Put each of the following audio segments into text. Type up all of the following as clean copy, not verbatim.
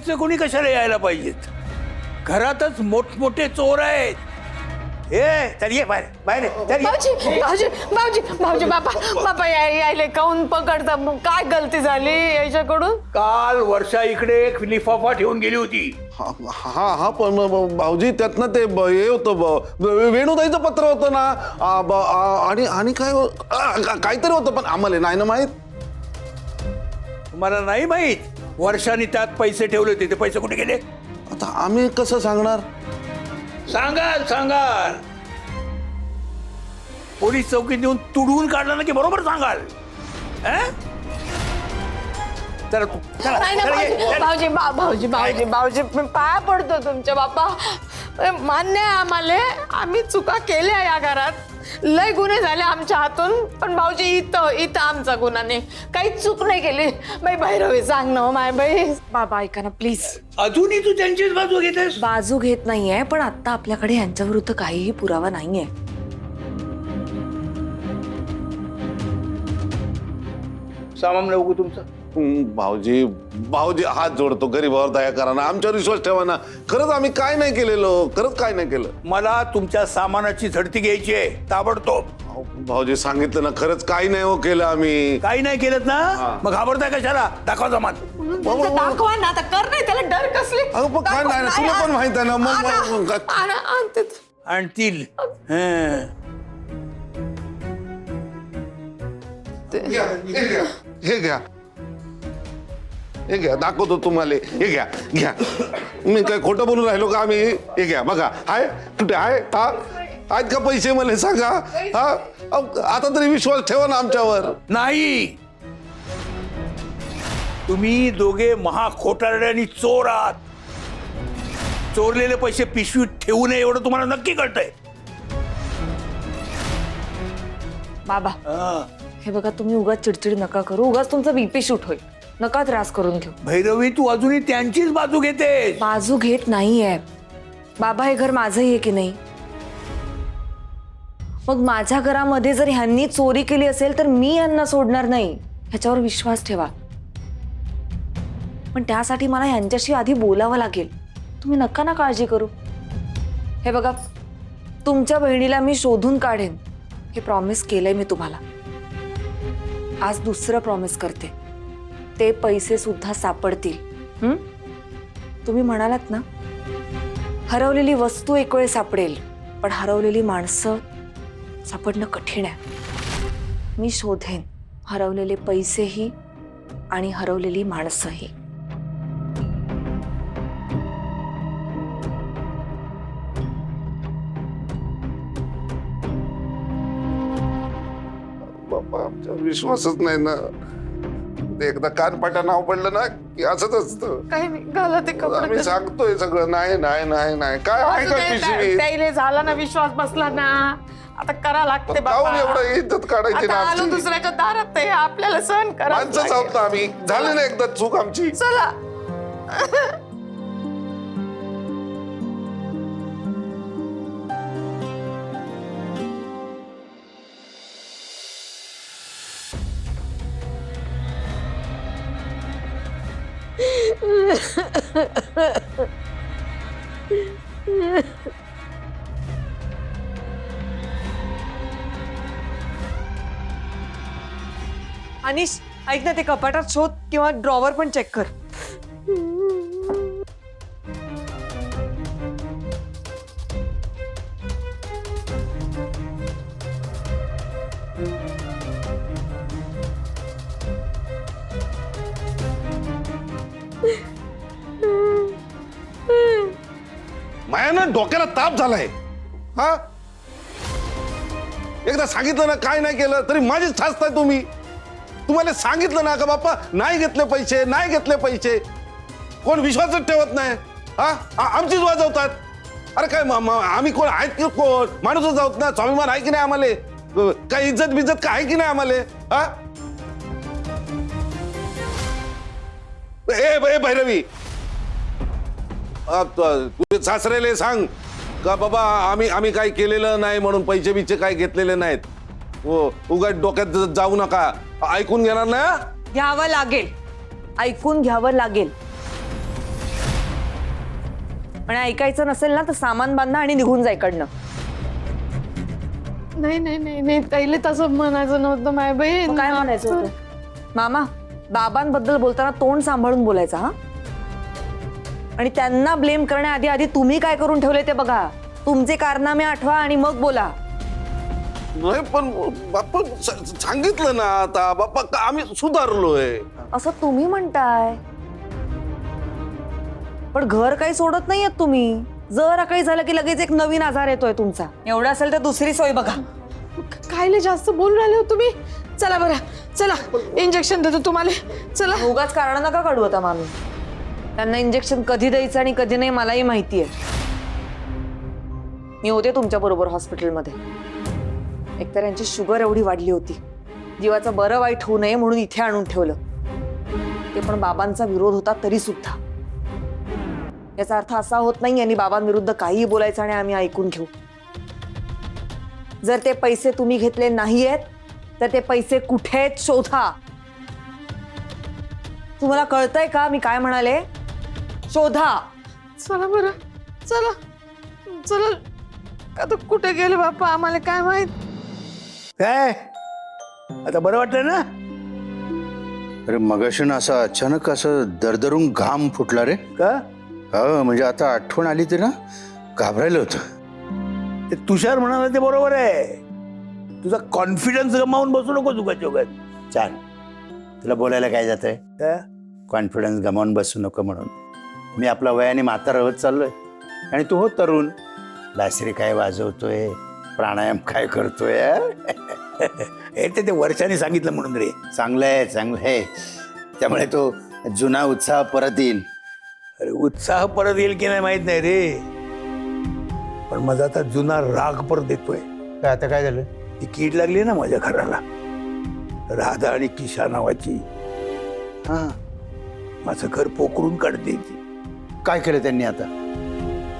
बाहेरचे कोणी कशाला यायला पाहिजेत? घरातच मोठमोठे चोर आहेत. चल ये बाहेर बाहेर ये, चल ये. भाऊजी भाऊजी भाऊजी भाऊजी बापा बापा यायले काऊन पकडता? काय गलती झाली याच्याकडून? काल वर्षा इकडे एक लिफाफा ठेवून गेली होती. हा हा पण भाऊजी त्यातनं ते हे होतं वेणुताईचं पत्र होतं ना आणि काय काहीतरी होतं पण आम्हाला नाही ना माहित. तुम्हाला नाही माहित? वर्षाने त्यात पैसे ठेवले होते, ते पैसे कुठे गेले? आता आम्ही कसं सांगणार? सांगाल पोलीस चौकीत नेऊन तुडवून काढलं ना की बरोबर सांगाल. चला तू चला, नाही ना चला, ये, भाऊजी चला. भाऊजी भाऊजी भाऊजी भाऊजी मी पाया पडतो तुमच्या बापा. मान्य आहे आम्हाला, आम्ही चुका केल्या या घरात, लय गुन्हे झाले आमच्या हातून. पण भाऊजी इथं आमचा गुन्हा नाही, काहीच चूक नाही केली. बाई भैरवी सांग ना माय बाई. बाबा ऐका ना प्लीज. अजूनही तू त्यांचीच बाजू घेतेस? बाजू घेत नाहीये, पण आता आपल्याकडे यांच्या विरुद्ध काहीही पुरावा नाहीये. सामान बघू तुमचं. भाऊजी भाऊजी हात जोडतो, गरीबावर दया करा ना, आमच्यावर विश्वास ठेवा ना. खरंच आम्ही काय नाही केलेलो, खरंच काय नाही केलं. मला तुमच्या सामानाची झडती घ्यायची आहे ताबडतोब. भाऊजी सांगितलं ना, खरंच काही नाही हो केलं आम्ही. काही नाही केलं ना, मग घाबरताय कशाला? दाखवा सामान. दाखवा ना आता, कर नाही त्याला डर कसली. अगं पण काय नाही ना, तुला पण माहित आहे ना. मग आणतील. हे घ्या हे घ्या, दाखवतो तुम्हाला. हे घ्या घ्या. मी काय खोटं बोलून राहिलो का? आम्ही हे घ्या बघा. आहे कुठे आहे? हा आहेत का पैसे मला सांगा? हा आता तरी विश्वास ठेवा ना आमच्यावर. नाही, तुम्ही दोघे महा खोटारडे आणि चोर आहात. चोरलेले पैसे पिशवीत ठेवू नये एवढं तुम्हाला नक्की कळतंय. बाबा हे बघा, तुम्ही उगाच चिडचिड नका करू, उगाच तुमचा बीपी शूट होईल. नका त्रास करून घेऊ. भैरवी तू अजूनही त्यांचीच बाजू घेते. बाजू घेत नाहीये बाबा, हे घर माझंही आहे की नाही? मग माझ्या घरामध्ये जर ह्यांनी चोरी केली असेल तर मी यांना सोडणार नाही, ह्याच्यावर विश्वास ठेवा. पण त्यासाठी मला यांच्याशी आधी बोलावं लागेल. तुम्ही नका ना काळजी करू. हे बघा, तुमच्या बहिणीला मी शोधून काढेन हे प्रॉमिस केलंय मी तुम्हाला. आज दुसरं प्रॉमिस करते, ते पैसे सुद्धा सापडतील. तुम्ही म्हणालात ना, हरवलेली वस्तू एक वेळ सापडेल, पण हरवलेली माणसं सापडणं कठीण आहे. मी शोधेन हरवलेले पैसेही आणि हरवलेली माणसंही. बाबा आमच्यावर विश्वासच नाही ना. एकदा कानपाटा नाव पडलं ना की असंच असतं. काही नाही, घाला ते आम्ही सांगतोय सगळं. नाही नाही नाही नाही काय आहे का पिशवी? त्याला झाला ना, विश्वास बसला ना, आता करा लागते काहून एवढं इज्जत काढायची ना आलो आमची? दुसऱ्याच्या दारात आहे, आपल्याला सहन करा. माणसंच आहोत ना आम्ही. झाली ना एकदा चूक आमची. चला. अनिश ऐक ना, ते कपाटात शोध किंवा ड्रॉवर पण चेक कर. मायानं डोक्याला ताप झालाय. हा एकदा सांगितलं ना काय नाही केलं तरी माझीच ठासताय तुम्ही. तुम्हाला सांगितलं ना का बाप्पा नाही घेतले पैसे, नाही घेतले पैसे. कोण विश्वासच ठेवत नाही. हा आमचीच वाजवतात. अरे काय आम्ही कोण आहेत की कोण? माणूसच आहोत ना. स्वाभिमान आहे की नाही आम्हाला? काय इज्जत बिज्जत काय आहे की नाही आम्हाला? हा ए भैरवी, तुझे सासरेले सांग का बाबा आम्ही काही केलेलं नाही म्हणून पैसे बिचे काही घेतलेले नाहीत. हो उगाच डोक्यात जाऊ नका. ऐकून घेणार ना? घ्यावं लागेल, ऐकून घ्यावं लागेल. आणि ऐकायचं नसेल ना तर सामान बांधा आणि निघून जा इकडनं. नाही नाही नाही नाही ताईले तसं म्हणायचं नव्हतं माय बहीण. मग काय म्हणायचं होतं? मामा, बाबांबद्दल बोलताना तोंड सांभाळून बोलायचं हा. आणि त्यांना ब्लेम करण्याआधी आधी तुम्ही काय करून ठेवले ते बघा. तुमचे कारनामे आठवा आणि मग बोला. नाही पण बाप्पा सांगितलं ना आता बाप्पा आम्ही सुधारलोय. असं तुम्ही म्हणताय, पण घर काही सोडत नाहीयेत तुम्ही. जरा काही झालं की लगेच एक नवीन आजार येतोय तुमचा. एवढं असेल तर दुसरी सोय बघा. कायले जास्त बोलून राहिले हो तुम्ही. चला बरं, चला इंजेक्शन देतो तुम्हाला. चला. उगाच कारण नका काढू आता मामी. त्यांना इंजेक्शन कधी द्यायचं आणि कधी नाही मलाही माहिती आहे. मी होते तुमच्या बरोबर हॉस्पिटलमध्ये. एकतर यांची शुगर एवढी वाढली होती, जीवाचं बरं वाईट होऊ नये म्हणून इथे आणून ठेवलं. ते पण बाबांचा विरोध होता तरी सुद्धा. याचा अर्थ असा होत नाही यांनी बाबांविरुद्ध काहीही बोलायचं आणि आम्ही ऐकून घेऊ. जर ते पैसे तुम्ही घेतले नाहीयेत तर ते पैसे कुठे आहेत शोधा. तुम्हाला कळतंय का मी काय म्हणाले? शोधा. चला बरं, चला चला. आता कुठे गेले बाप्पा आम्हाला काय माहित. काय आता बरं वाटलं ना? अरे मगाशी ना असं अचानक असं दरदरून घाम फुटला रे. का? हो म्हणजे आता आठवण आली ते ना घाबरायला होतं. ते तुषार म्हणाला ते बरोबर आहे. तुझा कॉन्फिडन्स गमावून बसू नको उगाच उगाच. छान, तुला बोलायला काय जातंय? कॉन्फिडन्स गमावून बसू नको म्हणून. मी आपला वयाने म्हातारा होत चाललोय आणि तू हो तरुण. बासरी काय वाजवतोय, प्राणायाम काय करतोय. हे ते वर्षाने सांगितलं म्हणून रे. चांगलं आहे चांगलं आहे. त्यामुळे तो जुना उत्साह परत येईल. अरे उत्साह परत येईल की नाही माहित नाही रे, पण माझा आता जुना राग परत येतोय. काय आता काय झालं? ती कीड लागली ना माझ्या घराला, राधा आणि किशा नावाची. हा, माझं घर पोखरून काढते ती. काय केलं त्यांनी आता?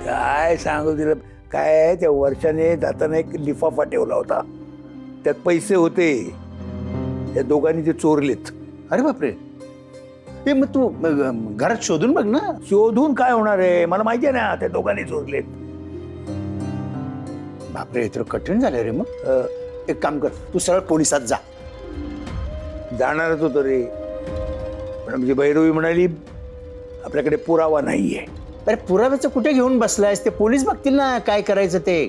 काय सांगू तिला. काय त्या वर्षाने जाताना एक लिफाफा ठेवला होता, त्यात पैसे होते. त्या दोघांनी ते चोरलेत. अरे बापरे. हे मग तू घरात शोधून बघ ना. शोधून काय होणार आहे, मला माहिती आहे ना त्या दोघांनी चोरलेत. बापरे, तर कठीण झालं रे. मग एक काम कर, तू सरळ पोलिसात जा. जाणारच होतो रे, पण आमची भैरवी म्हणाली आपल्याकडे पुरावा नाहीये. अरे पुराव्याचं कुठे घेऊन बसलायस? ते पोलीस बघतील ना काय करायचं ते.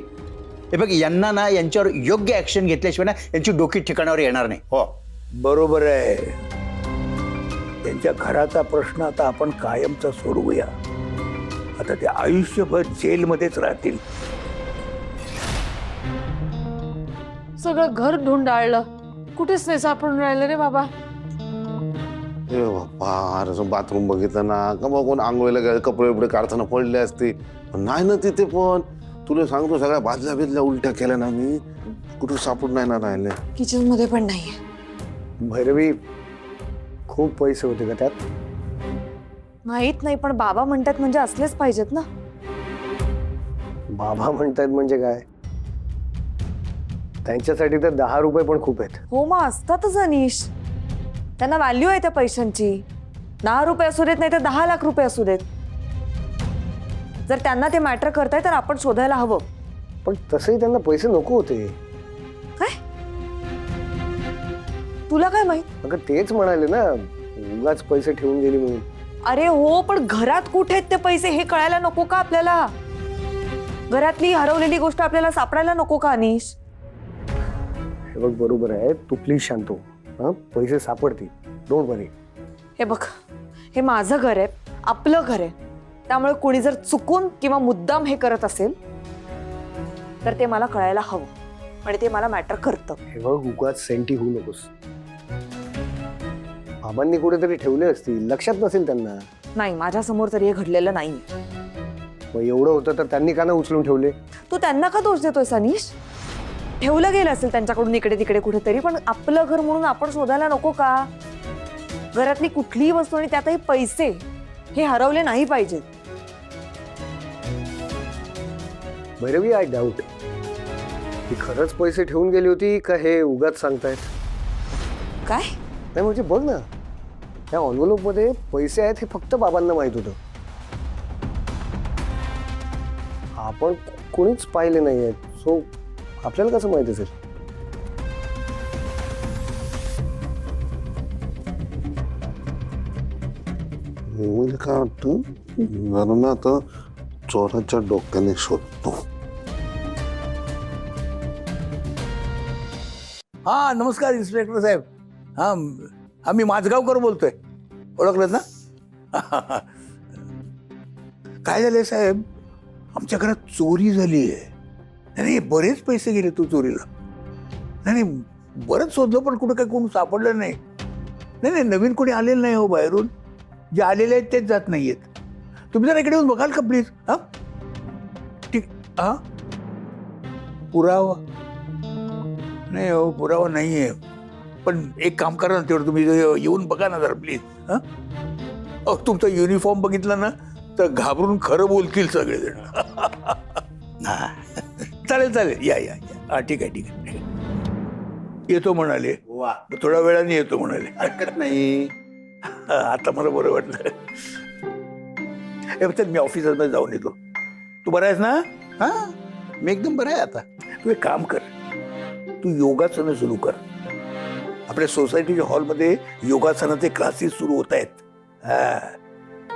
हे बघ, यांना ना यांच्यावर योग्य ऍक्शन घेतल्याशिवाय ना यांची डोकी ठिकाणावर येणार नाही. हो बरोबर आहे. त्यांच्या घराचा प्रश्न आता आपण कायमचा सोडवूया. आता ते आयुष्यभर जेलमध्येच राहतील. सगळं घर ढुंडाळलं, कुठेच नाही सापडून राहिलं रे बाबा. ए बाप्पा, अरे बाथरूम बघितलं ना का मग कोण आंघोळीला गेलं, कपडे बिपडे काढताना पडले असते. पण नाही ना तिथे. पण तुला सांगतो सगळ्या बाजल्या बिजल्या उलट्या केल्या ना मी, कुठं सापडून नाही ना राहिले. किचन मध्ये पण नाहीये. भैरवी, खूप पैसे होते का त्यात? माहित नाही, पण बाबा म्हणतात म्हणजे असलेच पाहिजेत ना. बाबा म्हणतायत म्हणजे काय? त्यांच्यासाठी तर 10 रुपये पण खूप आहेत. हो मग असतातच अनिश. त्यांना व्हॅल्यू आहे त्या पैशांची. 10 रुपये असू देत नाही तर 10 लाख रुपये असू देत. जर त्यांना ते मॅटर करताय तर आपण शोधायला हवं. पण तसंही त्यांना पैसे नको होते. काय? तुला काय माहित? अगं तेच म्हणाले ना, उगाच पैसे ठेवून गेली म्हणून. अरे हो, पण घरात कुठे आहेत ते पैसे हे कळायला नको का आपल्याला? घरातली हरवलेली गोष्ट आपल्याला सापडायला नको का अनिश? हे बघ, बरोबर आहे, तू प्लीज शांत हो. हा, पैसे सापडतील, डोंट वरी. हे बघ, हे माझं घर आहे, आपलं घर आहे. त्यामुळे कोणी जर चुकून किंवा मुद्दाम हे करत असेल तर ते मला कळायला हवं आणि ते मला मॅटर करतं. हे बघ, उगाच सेंटी होऊ नकोस. बाबांनी कुठेतरी ठेवले असतील, लक्षात नसेल त्यांना. नाही, माझ्या समोर तरी हे घडलेलं नाही. मग एवढं होतं तर त्यांनी का नाही उचलून ठेवले? तू त्यांना का दोष देतोय सनीश? ठेवलं गेलं असेल त्यांच्याकडून इकडे तिकडे कुठेतरी, पण आपलं घर म्हणून आपण शोधायला नको का? घरातली कुठलीही वस्तू आणि त्यातही पैसे हे हरवले नाही पाहिजेत. भैरवी, आय डाऊट ती खरंच पैसे ठेवून गेली होती का हे उगाच सांगतायत? काय? नाही म्हणजे बघ ना, त्या एन्व्हलपमध्ये पैसे आहेत हे फक्त बाबांना माहित होतं. आपण कोणीच पाहिले नाहीये, सो आपल्याला कसं माहिती असेल? मला काय वाटतं जरा ना आता चोराच्या डोक्याने शोधतो. हा नमस्कार इन्स्पेक्टर साहेब. हा मी माझगावकर बोलतोय. ओळखलं ना? काय झालंय साहेब, आमच्या घरात चोरी झाली आहे. नाही बरेच पैसे गेले तू चोरीला. नाही बरंच शोधलं पण कुठं काही कोण सापडलं नाही. नाही नवीन कोणी आलेलं नाही हो बाहेरून. जे आलेले आहेत तेच जात नाहीयेत. तुम्ही जरा इकडे येऊन बघाल का प्लीज? हा ठीक. हा पुरावा नाही हो, पुरावा नाहीये. पण एक काम करा ना, तेवढं तुम्ही येऊन बघा ना जरा प्लीज. हा तुमचा युनिफॉर्म बघितला ना तर घाबरून खरं बोलतील सगळेजण. चालेल या. हा ठीक आहे. येतो म्हणाले. वा, थोड्या वेळाने येतो म्हणाले. हरकत नाही. आता मला बरं वाटलं. चल मी ऑफिसमध्ये जाऊन येतो. तू बरा आहेस ना? हा, मी एकदम बरं आहे आता. तू एक काम कर, तू योगासनं सुरू कर. आपल्या सोसायटीच्या हॉलमध्ये योगासनाचे क्लासेस सुरू होत आहेत. हा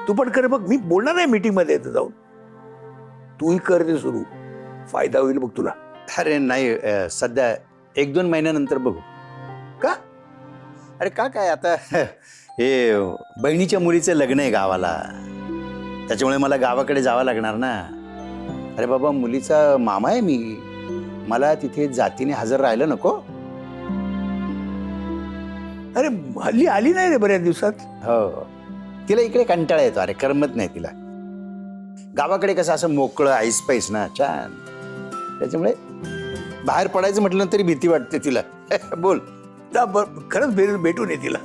तू पण कर बघ. मी बोलणार आहे मीटिंग मध्ये येतं जाऊन. तूही कर ते सुरू. फायदा होईल बघ तुला. अरे नाही, सध्या 1-2 महिन्यानंतर बघू. का? अरे काय आता हे बहिणीच्या मुलीचं लग्न आहे गावाला, त्याच्यामुळे मला गावाकडे जावं लागणार ना. अरे बाबा, मुलीचा मामा आहे मी. मला तिथे जातीने हजर राहायला नको? अरे हल्ली आली नाही रे बऱ्याच दिवसात. हो, तिला इकडे कंटाळा येतो. अरे करमत नाही तिला. गावाकडे कसं असं मोकळं ऐसपैस ना, छान. त्याच्यामुळे बाहेर पडायचं म्हटलं तरी भीती वाटते तिला. बोल. खरंच भेटून ये तिला.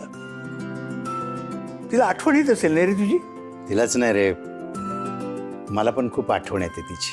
तिला आठवण येत असेल नाही रे तुझी? तिलाच नाही रे, मला पण खूप आठवण येते तिची.